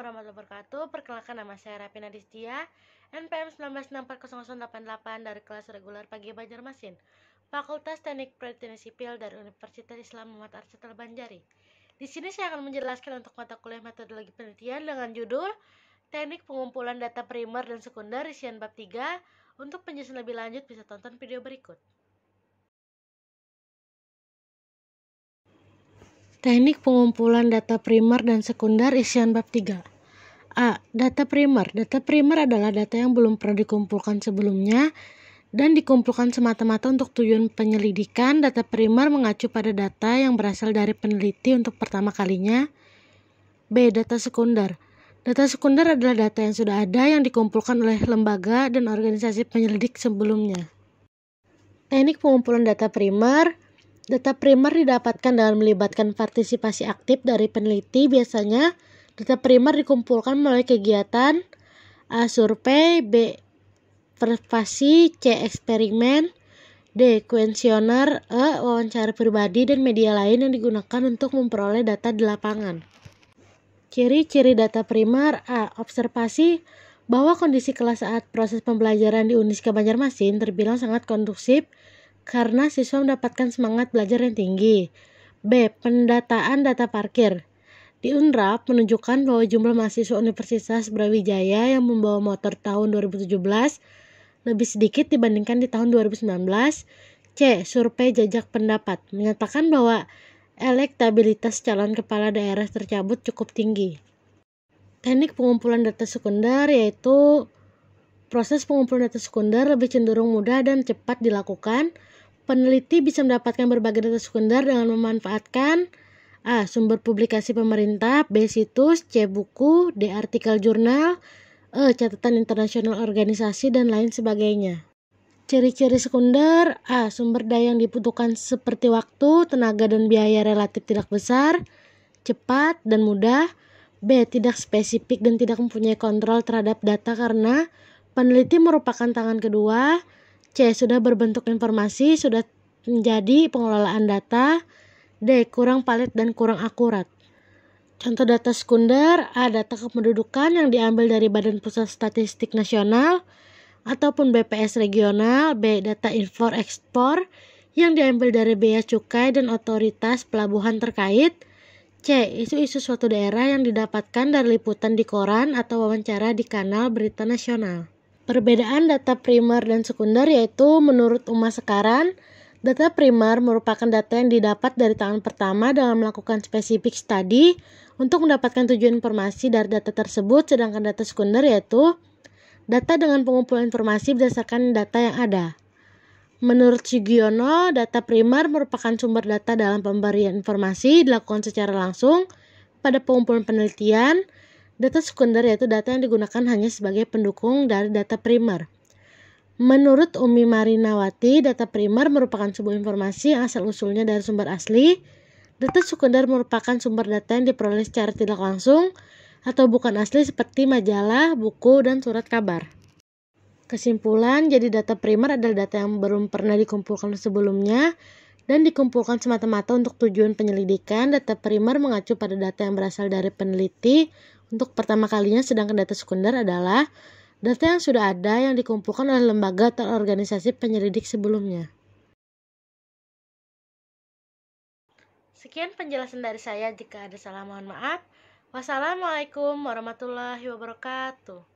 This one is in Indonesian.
warahmatullahi wabarakatuh. Perkenalkan, nama saya Rapina Distia, NPM 19640088 dari kelas reguler Pagi Banjarmasin, Fakultas Teknik Pertanian Sipil dari Universitas Islam Muhammad Arsyad Banjari. Di sini saya akan menjelaskan untuk mata kuliah metodologi penelitian dengan judul Teknik Pengumpulan Data Primer dan Sekunder isian bab 3. Untuk penjelasan lebih lanjut bisa tonton video berikut. Teknik pengumpulan data primer dan sekunder isian bab 3. A. Data primer. Data primer adalah data yang belum pernah dikumpulkan sebelumnya dan dikumpulkan semata-mata untuk tujuan penyelidikan. Data primer mengacu pada data yang berasal dari peneliti untuk pertama kalinya. B. Data sekunder. Data sekunder adalah data yang sudah ada yang dikumpulkan oleh lembaga dan organisasi penyelidik sebelumnya. Teknik pengumpulan data primer. Data primer didapatkan dengan melibatkan partisipasi aktif dari peneliti. Biasanya, data primer dikumpulkan melalui kegiatan A. Survei, B. Observasi, C. Eksperimen, D. Kuesioner, E. Wawancara pribadi dan media lain yang digunakan untuk memperoleh data di lapangan. Ciri-ciri data primer. A. Observasi, bahwa kondisi kelas saat proses pembelajaran di Uniska Banjarmasin terbilang sangat kondusif karena siswa mendapatkan semangat belajar yang tinggi. B. Pendataan data parkir. Di Unrap menunjukkan bahwa jumlah mahasiswa Universitas Brawijaya yang membawa motor tahun 2017 lebih sedikit dibandingkan di tahun 2019. C. Survei jajak pendapat menyatakan bahwa elektabilitas calon kepala daerah tercabut cukup tinggi. Teknik pengumpulan data sekunder yaitu proses pengumpulan data sekunder lebih cenderung mudah dan cepat dilakukan. Peneliti bisa mendapatkan berbagai data sekunder dengan memanfaatkan A. Sumber publikasi pemerintah, B. Situs, C. Buku, D. Artikel jurnal, E. Catatan internasional organisasi, dan lain sebagainya. Ciri-ciri sekunder. A. Sumber daya yang dibutuhkan seperti waktu, tenaga, dan biaya relatif tidak besar, cepat, dan mudah. B. Tidak spesifik dan tidak mempunyai kontrol terhadap data karena peneliti merupakan tangan kedua. C. Sudah berbentuk informasi, sudah menjadi pengelolaan data. D. Kurang valid dan kurang akurat. Contoh data sekunder. A. Data kependudukan yang diambil dari Badan Pusat Statistik Nasional ataupun BPS regional. B. Data impor-ekspor yang diambil dari bea cukai dan otoritas pelabuhan terkait. C. Isu-isu suatu daerah yang didapatkan dari liputan di koran atau wawancara di kanal berita nasional. Perbedaan data primer dan sekunder yaitu menurut Uma Sekaran, data primer merupakan data yang didapat dari tangan pertama dalam melakukan spesifik study untuk mendapatkan tujuan informasi dari data tersebut, sedangkan data sekunder yaitu data dengan pengumpulan informasi berdasarkan data yang ada. Menurut Sugiono, data primer merupakan sumber data dalam pemberian informasi dilakukan secara langsung pada pengumpulan penelitian. Data sekunder yaitu data yang digunakan hanya sebagai pendukung dari data primer. Menurut Umi Marinawati, data primer merupakan sebuah informasi yang asal-usulnya dari sumber asli. Data sekunder merupakan sumber data yang diperoleh secara tidak langsung atau bukan asli seperti majalah, buku, dan surat kabar. Kesimpulan, jadi data primer adalah data yang belum pernah dikumpulkan sebelumnya dan dikumpulkan semata-mata untuk tujuan penyelidikan. Data primer mengacu pada data yang berasal dari peneliti untuk pertama kalinya, sedangkan data sekunder adalah data yang sudah ada yang dikumpulkan oleh lembaga atau organisasi penyelidik sebelumnya. Sekian penjelasan dari saya, jika ada salah mohon maaf. Wassalamualaikum warahmatullahi wabarakatuh.